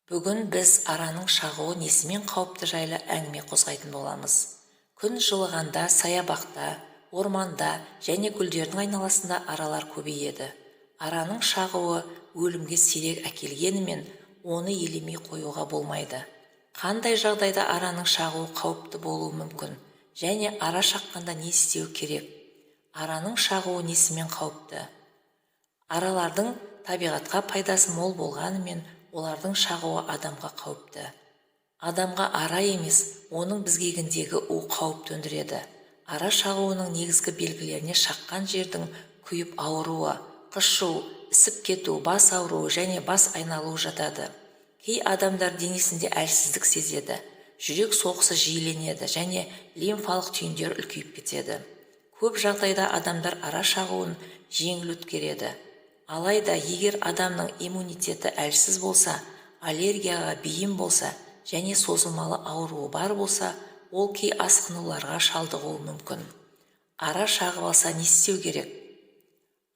Бүгін біз араның шағуы несімен қауіпті жайлы әңгіме қозғайтын боламыз. Күн жылығанда саябақта, орманда және гүлдердің айналасында аралар көбейеді. Араның шағуы өлімге сирек әкелгенімен, оны елемей қоюға болмайды. Қандай жағдайда араның шағуы қауіпті болуы мүмкін және ара шаққанда не істеу керек? Араның шағуы несімен қауіпті? Аралардың табиғатқа пайдасы мол болғанымен, олардың шағуы адамға қауіпті. Адамға ара емес, оның безгегіндегі у қауіп төндіреді. Ара шағуының негізгі белгілеріне шаққан жердің күйіп ауыруы, қышу, ісіп кету, бас ауруы және бас айналуы жатады. Кей адамдар денесінде әлсіздік сезеді, жүрек соғысы жиіленеді және лимфалық түйіндер үлкейіп кетеді. Көп жағдайда адамдар ара шағуын жеңіл өткереді. Алайда, егер адамның иммунитеті әлсіз болса, аллергияға бейім болса және созылмалы ауруы бар болса, ол кей асқынуларға шалдығуы мүмкін. Ара шағып алса не істеу керек?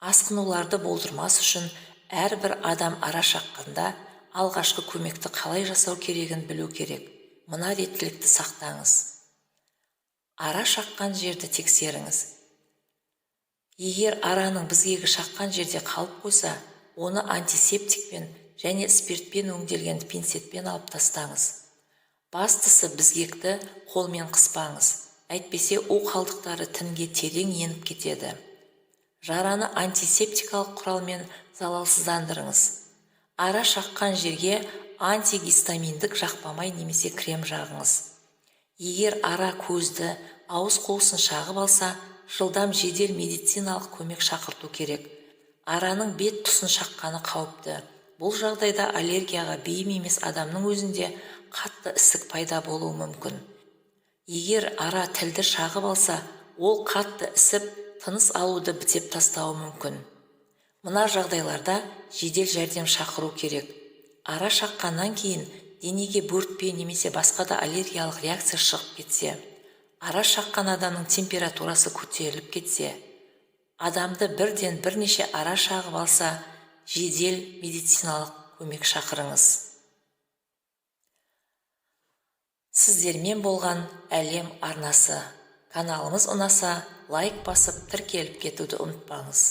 Асқынуларды болдырмас үшін әрбір адам ара шаққанда алғашқы көмекті қалай жасау керегін білу керек. Мына реттілікті сақтаңыз. Ара шаққан жерді тексеріңіз. Егер араның безгегі шаққан жерде қалып қойса, оны антисептикпен және спиртпен өңделген пинцетпен алып тастаңыз. Бастысы безгекті қолмен қыспаңыз, әйтпесе у қалдықтары тінге терең еніп кетеді. Жараны антисептикалық құралмен залалсыздандырыңыз. Ара шаққан жерге антигистаминдік жақпамай немесе крем жағыңыз. Егер ара көзді, ауыз қуысын шағып алса, жылдам жедел медициналық көмек шақырту керек. Араның бет тұсын шаққаны қауіпті. Бұл жағдайда аллергияға бейім емес адамның өзінде қатты ісік пайда болуы мүмкін. Егер ара тілді шағып алса, ол қатты ісіп, тыныс алуды бітеп тастауы мүмкін. Мына жағдайларда жедел жәрдем шақыру керек. Ара шаққаннан кейін денеге бөртпе немесе басқа да аллергиялық реакция шығып кетсе, ара шаққан адамның температурасы көтеріліп кетсе, адамды бірден бірнеше ара шағып алса, жедел медициналық көмек шақырыңыз. Сіздермен болған әлем арнасы. Каналымыз ұнаса, лайк басып, тіркеліп кетуді ұмытпаңыз.